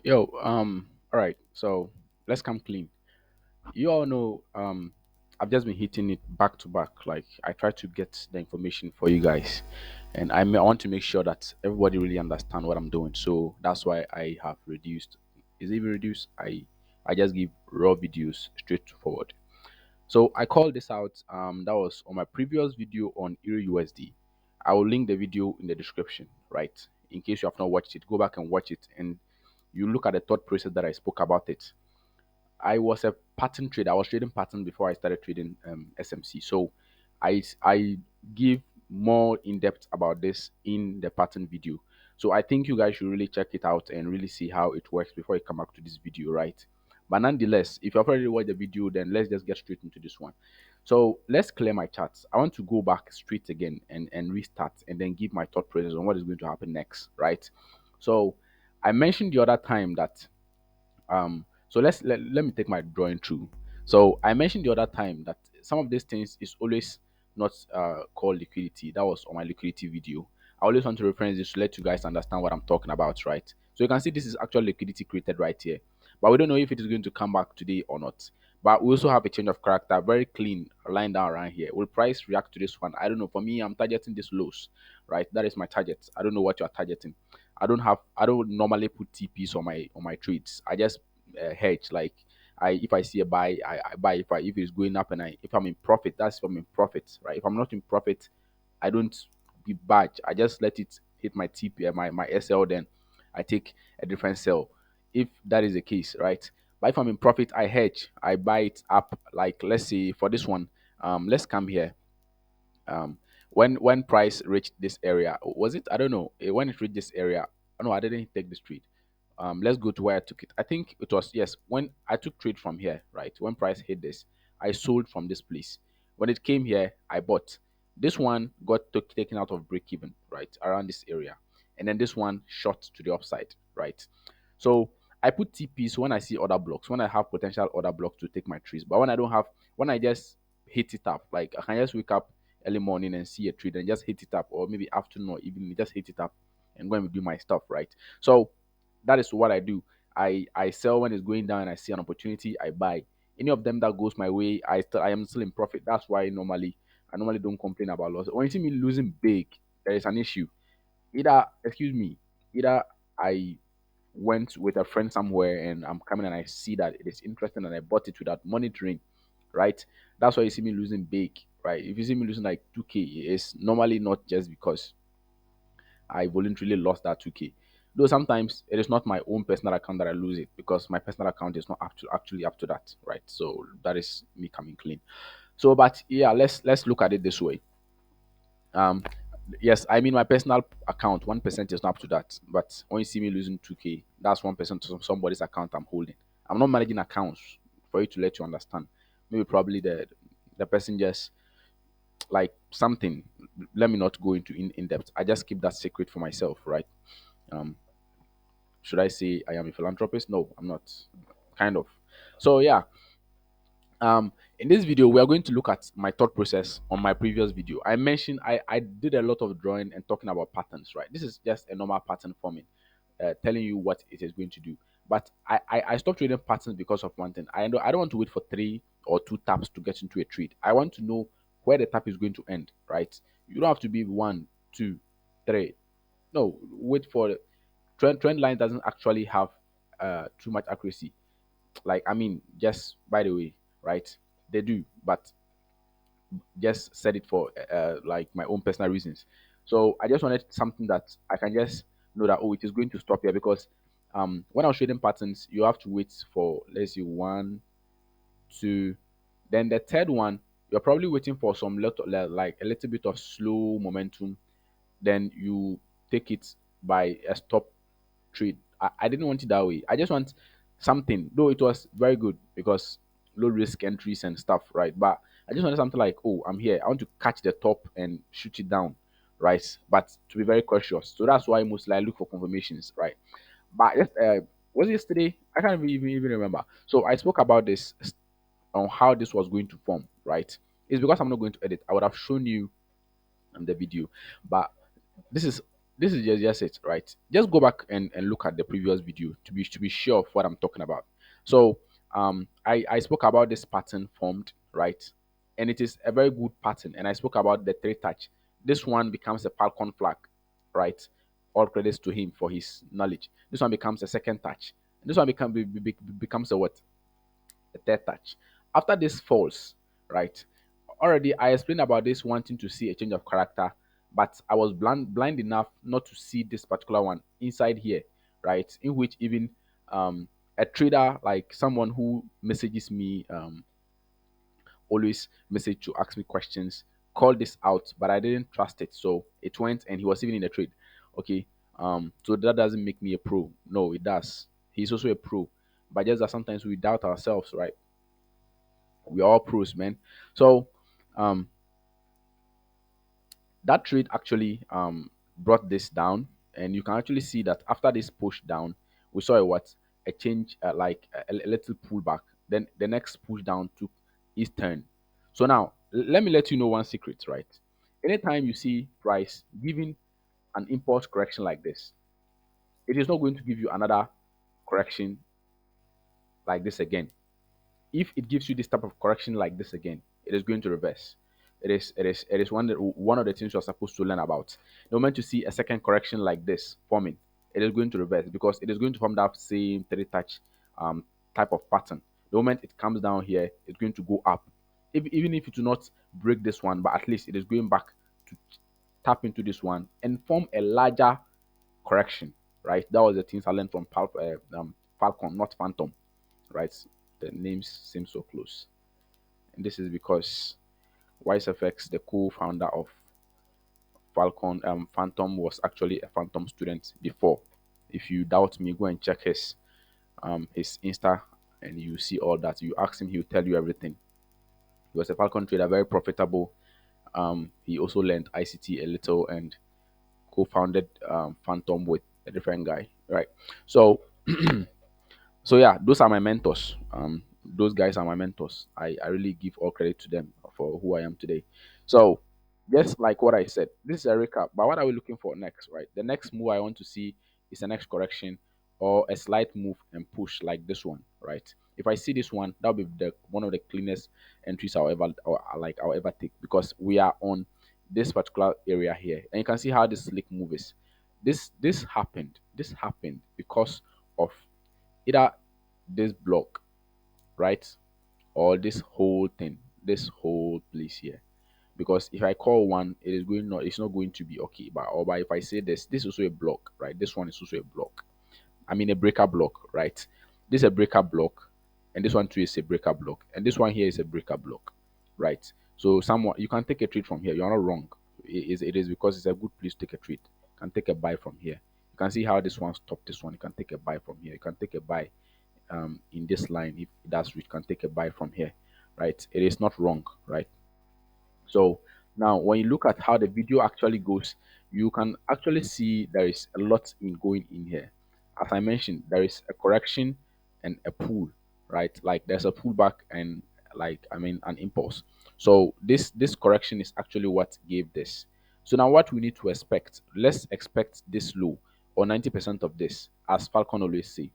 Yo, all right, so let's come clean. You all know, I've just been hitting it back to back. Like, I try to get the information for you guys, and I want to make sure that everybody really understand what I'm doing. So that's why I have reduced. Is it even reduced? I just give raw videos straight forward. So I called this out. That was on my previous video on EURUSD. I will link the video in the description, right? In case you have not watched it, go back and watch it, and you look at the thought process that I spoke about it. I was a pattern trader. I was trading pattern before I started trading SMC. So I give more in depth about this in the pattern video. So I think you guys should really check it out and really see how it works before you come back to this video, right? But nonetheless, if you've already watched the video, then let's just get straight into this one. So let's clear my charts. I want to go back straight again and restart and then give my thought process on what is going to happen next, right? So I mentioned the other time that so let me take my drawing through. So I mentioned the other time that some of these things is always not called liquidity. That was on my liquidity video. I always want to reference this to let you guys understand what I'm talking about, right? So you can see this is actual liquidity created right here, but we don't know if it is going to come back today or not. But we also have a change of character, very clean, line down around here. Will price react to this one? I don't know. For me, I'm targeting this lows, right? That is my target. I don't know what you are targeting. I don't normally put TPs on my trades. I just hedge. Like, I if I see a buy, I buy. If it's going up, and if I'm in profit, that's if I'm in profit, right? If I'm not in profit, I don't be batch. I just let it hit my TP, my SL. Then I take a different sell. If that is the case, right? But if I'm in profit, I hedge. I buy it up. Like, let's say for this one, let's come here. When price reached this area, was it? I don't know. When it reached this area, no, I didn't take this trade. Let's go to where I took it. I think it was, yes, when I took trade from here, right? When price hit this, I sold from this place. When it came here, I bought. This one got taken out of break even, right, around this area, and then this one shot to the upside, right? So I put TPs when I see other blocks, when I have potential other blocks to take my trees. But when I don't have, when I just hit it up, like I can just wake up early morning and see a trade and just hit it up, or maybe afternoon or evening, just hit it up and go and do my stuff, right? So that is what I do. I sell when it's going down and I see an opportunity, I buy. Any of them that goes my way, I am still in profit. That's why I normally don't complain about loss. When you see me losing big, there is an issue. Either I went with a friend somewhere and I'm coming and I see that it is interesting and I bought it without monitoring, right? That's why you see me losing big, right? If you see me losing like 2K, it's normally not just because I voluntarily lost that 2K. Though sometimes it is not my own personal account that I lose it because my personal account is not actually up to that, right? So that is me coming clean. So, but yeah, let's look at it this way. Um, yes, I mean my personal account, 1% is not up to that. But when you see me losing 2K, that's 1% to somebody's account I'm holding. I'm not managing accounts for you to let you understand. Maybe probably the person just like something. Let me not go into in depth. I just keep that secret for myself, right? Um, should I say I am a philanthropist? No, I'm not. Kind of. So yeah, in this video we are going to look at my thought process on my previous video. I mentioned I did a lot of drawing and talking about patterns, right? This is just a normal pattern forming, telling you what it is going to do. But I stopped trading patterns because of one thing. I don't want to wait for three or two taps to get into a trade. I want to know where the tap is going to end, right? You don't have to be one, two, three. No, wait for the trend line doesn't actually have too much accuracy. Like, I mean, just by the way, right? They do, but just said it for like my own personal reasons. So I just wanted something that I can just know that, oh, it is going to stop here, because when I was trading patterns, you have to wait for, let's see, one, two, then the third one, you're probably waiting for some little, like a little bit of slow momentum, then you take it by a stop trade. I didn't want it that way. I just want something, though it was very good because low risk entries and stuff, right? But I just wanted something like, oh, I'm here. I want to catch the top and shoot it down, right? But to be very cautious. So that's why mostly I look for confirmations, right? But just, was it yesterday? I can't even remember. So I spoke about this on how this was going to form, right? It's because I'm not going to edit. I would have shown you the video, but this is this is just it, right? Just go back and look at the previous video to be sure of what I'm talking about. So I spoke about this pattern formed, right? And it is a very good pattern. And I spoke about the three touch. This one becomes a Falcon flag, right? All credits to him for his knowledge. This one becomes a second touch. And this one becomes a what? A third touch. After this falls, right? Already I explained about this wanting to see a change of character, but I was blind enough not to see this particular one inside here, right? In which even a trader, like someone who messages me, always message to ask me questions, called this out, but I didn't trust it, so it went and he was even in the trade. Okay, so that doesn't make me a pro. No, it does. He's also a pro, but just that sometimes we doubt ourselves, right? We are all pros, man. So um that trade actually brought this down, and you can actually see that after this push down, we saw a what? A change, like a little pullback. Then the next push down took its turn. So now let me let you know one secret, right? Anytime you see price giving an impulse correction like this, it is not going to give you another correction like this again. If it gives you this type of correction like this again, it is going to reverse. It is one of the things you're supposed to learn about. The moment you see a second correction like this forming, it is going to reverse because it is going to form that same three touch um, type of pattern. The moment it comes down here, it's going to go up. Even if it do not break this one, but at least it is going back to tap into this one and form a larger correction. Right? That was the things I learned from Falcon, not Phantom, right? The names seem so close. And this is because YSFX, the co-founder of Falcon, Phantom, was actually a Phantom student before. If you doubt me, go and check his Insta, and you see all that. You ask him, he'll tell you everything. He was a Falcon trader, very profitable. He also learned ICT a little and co-founded Phantom with a different guy, right? So so yeah, those are my mentors. Those guys are my mentors. I really give all credit to them for who I am today. So just like what I said, this is a recap. But what are we looking for next, right? The next move I want to see is the next correction or a slight move and push like this one, right? If I see this one, that'll be the one of the cleanest entries I'll ever take because we are on this particular area here, and you can see how this slick move is. This happened. This happened because of either this block, right? Or this whole thing, this whole place here. Because if I call one, it's not going to be okay. But if I say this is also a block, right? This one is also a block. I mean a breaker block, right? This is a breaker block, and this one too is a breaker block, and this one here is a breaker block, right? So someone you can take a trade from here. You're not wrong. It is because it's a good place to take a trade. You can take a buy from here. You can see how this one stopped this one. You can take a buy from here. You can take a buy in this line. If that's we can take a buy from here, right? It is not wrong, right? So now when you look at how the video actually goes, you can actually see there is a lot in going in here. As I mentioned, there is a correction and a pull, right? Like there's a pullback and like I mean an impulse. So this correction is actually what gave this. So now what we need to expect, let's expect this low or 90% of this, as Falcon always say.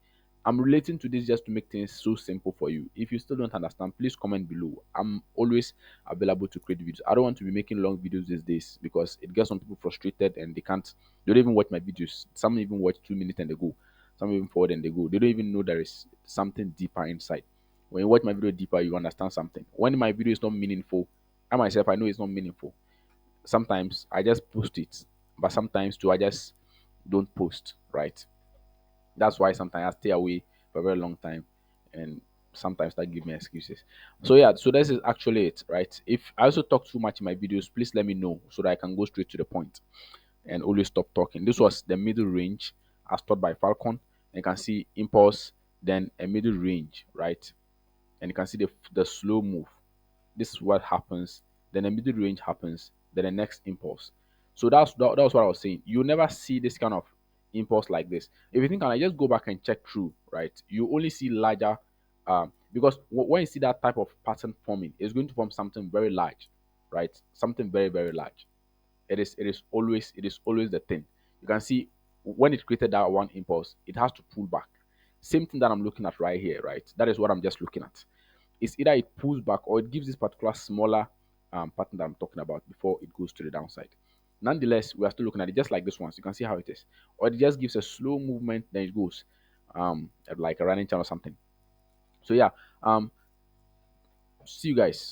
I'm relating to this just to make things so simple for you. If you still don't understand, please comment below. I'm always available to create videos. I don't want to be making long videos these days because it gets some people frustrated and they don't even watch my videos. Some even watch 2 minutes and they go. Some even forward and they go. They don't even know there is something deeper inside. When you watch my video deeper, you understand something. When my video is not meaningful, I myself I know it's not meaningful. Sometimes I just post it, but sometimes too I just don't post, right? That's why sometimes I stay away for a very long time, and sometimes that give me excuses. So yeah, so this is actually it, right? If I also talk too much in my videos, please let me know so that I can go straight to the point and always stop talking. This was the middle range as taught by Falcon. And you can see impulse, then a middle range, right? And you can see the slow move. This is what happens. Then the middle range happens. Then the next impulse. So that's what I was saying. You never see this kind of impulse like this. If you think, can I just go back and check through, right? You only see larger, because when you see that type of pattern forming, it's going to form something very large, right? Something very very large. It is always the thing. You can see when it created that one impulse, it has to pull back. Same thing that I'm looking at right here, right? That is what I'm just looking at. It's either it pulls back or it gives this particular smaller pattern that I'm talking about before it goes to the downside. Nonetheless, we are still looking at it just like this one. So you can see how it is. Or it just gives a slow movement, then it goes like a running channel or something. So yeah, see you guys.